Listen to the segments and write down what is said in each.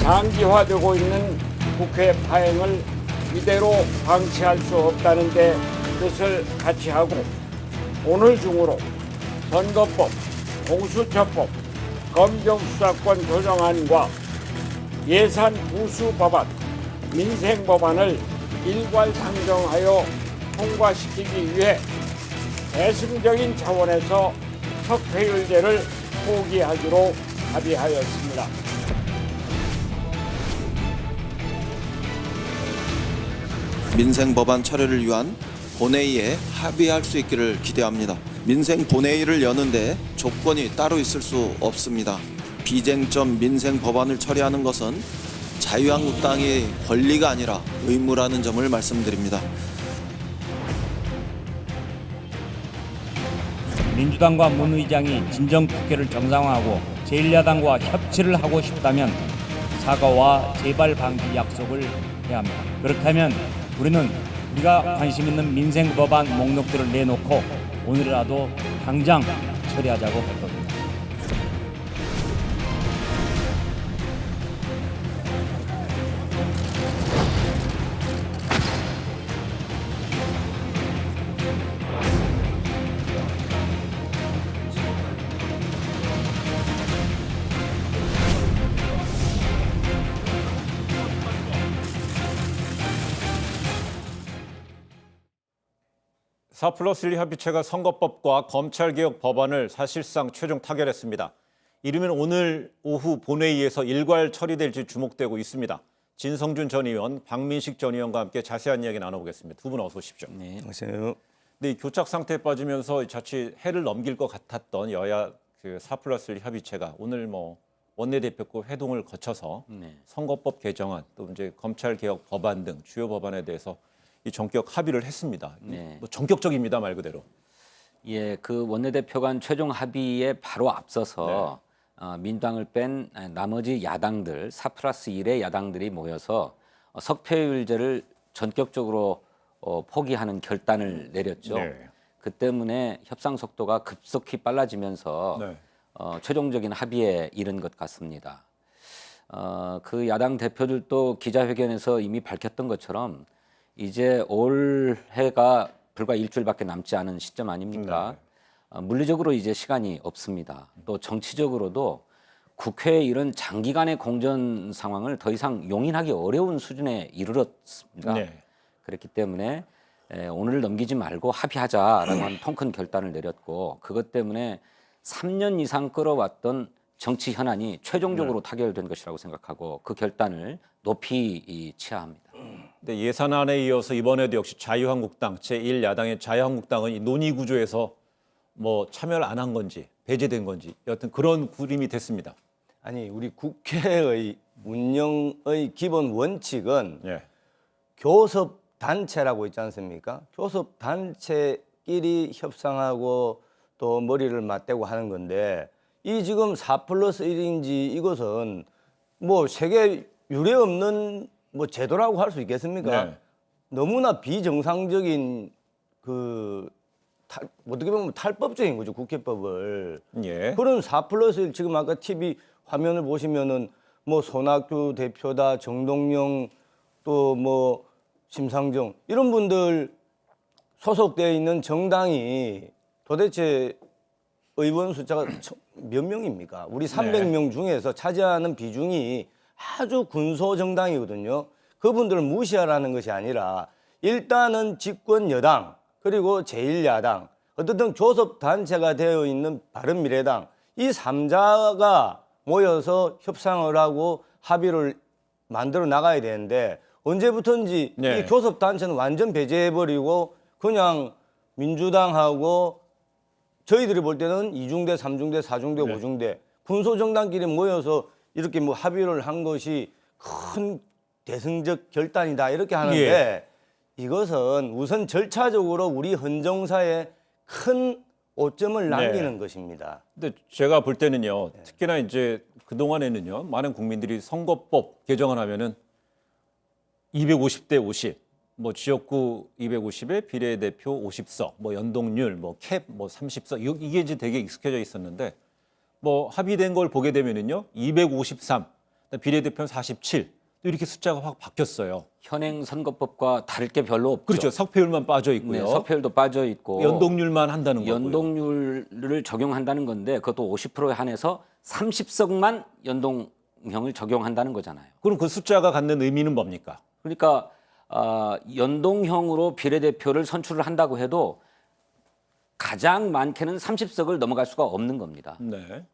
장기화되고 있는 국회 파행을 이대로 방치할 수 없다는 데 뜻을 같이 하고 오늘 중으로 선거법, 공수처법, 검경수사권 조정안과 예산 부수 법안, 민생 법안을 일괄 상정하여 통과시키기 위해 대승적인 차원에서 석패율제를 포기하기로 합의하였습니다. 민생 법안 처리를 위한 본회의에 합의할 수 있기를 기대합니다. 민생 본회의를 여는데 조건이 따로 있을 수 없습니다. 비쟁점 민생 법안을 처리하는 것은 자유한국당의 권리가 아니라 의무라는 점을 말씀드립니다. 민주당과 문 의장이 진정 국회를 정상화하고 제1야당과 협치를 하고 싶다면 사과와 재발 방지 약속을 해야 합니다. 그렇다면 우리는 우리가 관심 있는 민생 법안 목록들을 내놓고 오늘이라도 당장 처리하자고 할 겁니다. (4+1) 협의체가 선거법과 검찰개혁 법안을 사실상 최종 타결했습니다. 이르면 오늘 오후 본회의에서 일괄 처리될지 주목되고 있습니다. 진성준 전 의원, 박민식 전 의원과 함께 자세한 이야기 나눠보겠습니다. 두 분 어서 오십시오. 네, 안녕하세요. 근데 이 교착 상태에 빠지면서 자칫 해를 넘길 것 같았던 여야 그 4+1 협의체가 오늘 원내대표급 회동을 거쳐서 선거법 개정안 또 이제 검찰개혁 법안 등 주요 법안에 대해서 이 전격 합의를 했습니다. 네. 전격적입니다, 말 그대로. 예, 그 원내대표 간 최종 합의에 바로 앞서서 민주당을 뺀 나머지 야당들 4+1의 야당들이 모여서 석패율제를 전격적으로 포기하는 결단을 내렸죠. 네. 그 때문에 협상 속도가 급속히 빨라지면서 네. 최종적인 합의에 이른 것 같습니다. 그 야당 대표들도 기자회견에서 이미 밝혔던 것처럼 이제 올해가 불과 일주일밖에 남지 않은 시점 아닙니까? 물리적으로 이제 시간이 없습니다. 또 정치적으로도 국회의 이런 장기간의 공전 상황을 더 이상 용인하기 어려운 수준에 이르렀습니다. 네. 그렇기 때문에 오늘을 넘기지 말고 합의하자라고 하는 통큰 결단을 내렸고 그것 때문에 3년 이상 끌어왔던 정치 현안이 최종적으로 타결된 것이라고 생각하고 그 결단을 높이 취하합니다. 근데 예산안에 이어서 이번에도 역시 자유한국당 제1야당의 자유한국당은 이 논의 구조에서 참여를 안 한 건지 배제된 건지 여하튼 그런 그림이 됐습니다. 아니 우리 국회의 운영의 기본 원칙은 예. 교섭 단체라고 있지 않습니까? 교섭 단체끼리 협상하고 또 머리를 맞대고 하는 건데 이 지금 4+1인지 이것은 세계 유례 없는 제도라고 할 수 있겠습니까? 네. 너무나 비정상적인 어떻게 보면 탈법적인 거죠, 국회법을. 예. 그런 4+1 지금 아까 TV 화면을 보시면은 손학규 대표다, 정동영 또 심상정 이런 분들 소속되어 있는 정당이 도대체 의원 숫자가 몇 명입니까? 우리 300명 중에서 차지하는 비중이 아주 군소 정당이거든요. 그분들을 무시하라는 것이 아니라 일단은 집권 여당 그리고 제1야당 어떻든 교섭 단체가 되어 있는 바른미래당 이 3자가 모여서 협상을 하고 합의를 만들어 나가야 되는데 언제부턴지 네. 이 교섭 단체는 완전 배제해버리고 그냥 민주당하고 저희들이 볼 때는 2중대, 3중대, 4중대, 네. 5중대 군소 정당끼리 모여서 이렇게 합의를 한 것이 큰 대승적 결단이다 이렇게 하는데 예. 이것은 우선 절차적으로 우리 헌정사에 큰 오점을 남기는 것입니다. 근데 제가 볼 때는요, 특히나 이제 그동안에는요, 많은 국민들이 선거법 개정안 하면은 250대 50, 지역구 250에 비례대표 50석, 연동률, 캡 30석, 이게 이제 되게 익숙해져 있었는데, 합의된 걸 보게 되면은요, 253, 비례대표는 47. 또 이렇게 숫자가 확 바뀌었어요. 현행 선거법과 다를 게 별로 없죠. 그렇죠. 석패율만 빠져 있고요. 네, 석패율도 빠져 있고 연동률만 한다는 거고요. 연동률을 적용한다는 건데 그것도 50%에 한해서 30석만 연동형을 적용한다는 거잖아요. 그럼 그 숫자가 갖는 의미는 뭡니까? 그러니까 연동형으로 비례대표를 선출을 한다고 해도 가장 많게는 30석을 넘어갈 수가 없는 겁니다. 네.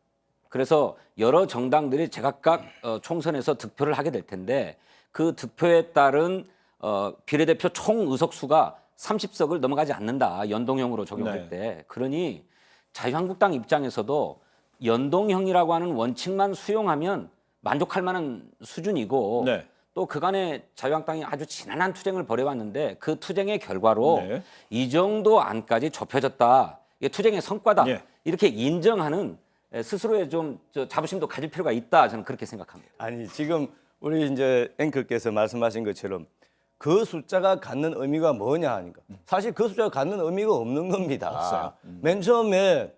그래서 여러 정당들이 제각각 총선에서 득표를 하게 될 텐데 그 득표에 따른 비례대표 총 의석수가 30석을 넘어가지 않는다. 연동형으로 적용할 네. 때. 그러니 자유한국당 입장에서도 연동형이라고 하는 원칙만 수용하면 만족할 만한 수준이고 네. 또 그간에 자유한국당이 아주 지난한 투쟁을 벌여왔는데 그 투쟁의 결과로 네. 이 정도 안까지 좁혀졌다. 이게 투쟁의 성과다. 네. 이렇게 인정하는 스스로의 좀 자부심도 가질 필요가 있다. 저는 그렇게 생각합니다. 아니 지금 우리 이제 앵커께서 말씀하신 것처럼 그 숫자가 갖는 의미가 뭐냐 하니까 사실 그 숫자가 갖는 의미가 없는 겁니다. 없어요. 맨 처음에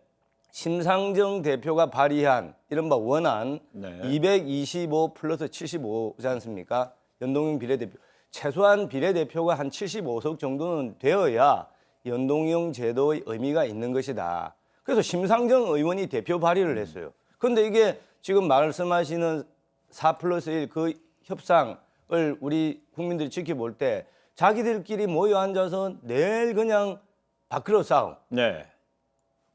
심상정 대표가 발의한 이른바 원안 네. 225 플러스 75지 않습니까? 연동형 비례대표. 최소한 비례대표가 한 75석 정도는 되어야 연동형 제도의 의미가 있는 것이다. 그래서 심상정 의원이 대표 발의를 했어요. 그런데 이게 지금 말씀하시는 4 플러스 1 그 협상을 우리 국민들이 지켜볼 때 자기들끼리 모여 앉아서 내일 그냥 밥그릇 싸움. 네.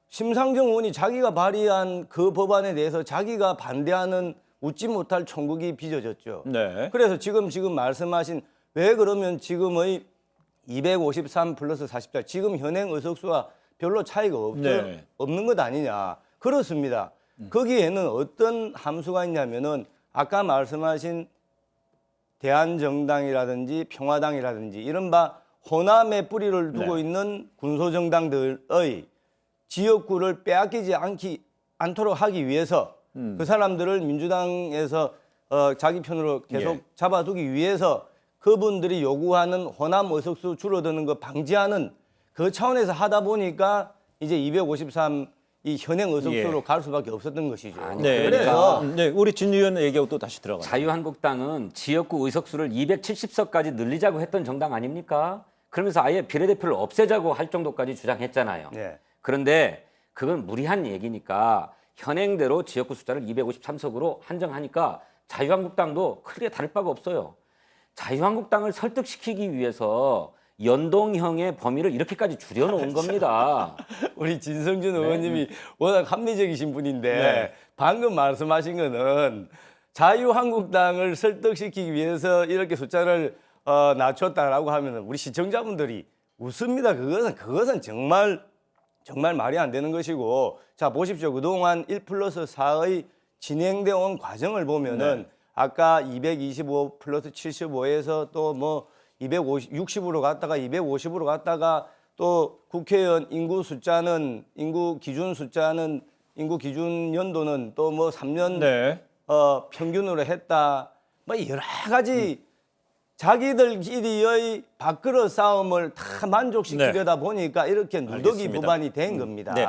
심상정 의원이 자기가 발의한 그 법안에 대해서 자기가 반대하는 웃지 못할 총국이 빚어졌죠. 네. 그래서 지금 말씀하신 왜 그러면 지금의 253 플러스 44 지금 현행 의석수와 별로 차이가 네. 없는 것 아니냐. 그렇습니다. 거기에는 어떤 함수가 있냐면은 아까 말씀하신 대한정당이라든지 평화당이라든지 이른바 호남의 뿌리를 두고 네. 있는 군소정당들의 지역구를 빼앗기지 않도록 하기 위해서 그 사람들을 민주당에서 자기 편으로 계속 예. 잡아두기 위해서 그분들이 요구하는 호남 의석수 줄어드는 거 방지하는 그 차원에서 하다 보니까 이제 253 이 현행 의석수로 예. 갈 수밖에 없었던 것이죠. 아니, 네. 그래서 네. 우리 진 의원 얘기하고 또 다시 들어가요. 자유한국당은 지역구 의석수를 270석까지 늘리자고 했던 정당 아닙니까? 그러면서 아예 비례대표를 없애자고 할 정도까지 주장했잖아요. 네. 그런데 그건 무리한 얘기니까 현행대로 지역구 숫자를 253석으로 한정하니까 자유한국당도 크게 다를 바가 없어요. 자유한국당을 설득시키기 위해서 연동형의 범위를 이렇게까지 줄여놓은 겁니다. 우리 진성준 의원님이 워낙 합리적이신 분인데 네. 방금 말씀하신 거는 자유한국당을 설득시키기 위해서 이렇게 숫자를 낮췄다라고 하면 우리 시청자분들이 웃습니다. 그것은 정말 말이 안 되는 것이고 자 보십시오. 그동안 1 플러스 4의 진행되어 온 과정을 보면은 네. 아까 225 플러스 75에서 또 뭐 260으로 갔다가 250으로 갔다가 또 국회의원 인구 기준 연도는 또 뭐 3년 네. 평균으로 했다. 뭐 여러 가지 자기들끼리의 밥그릇 싸움을 다 만족시키려다 보니까 이렇게 누더기 알겠습니다. 법안이 된 겁니다. 네.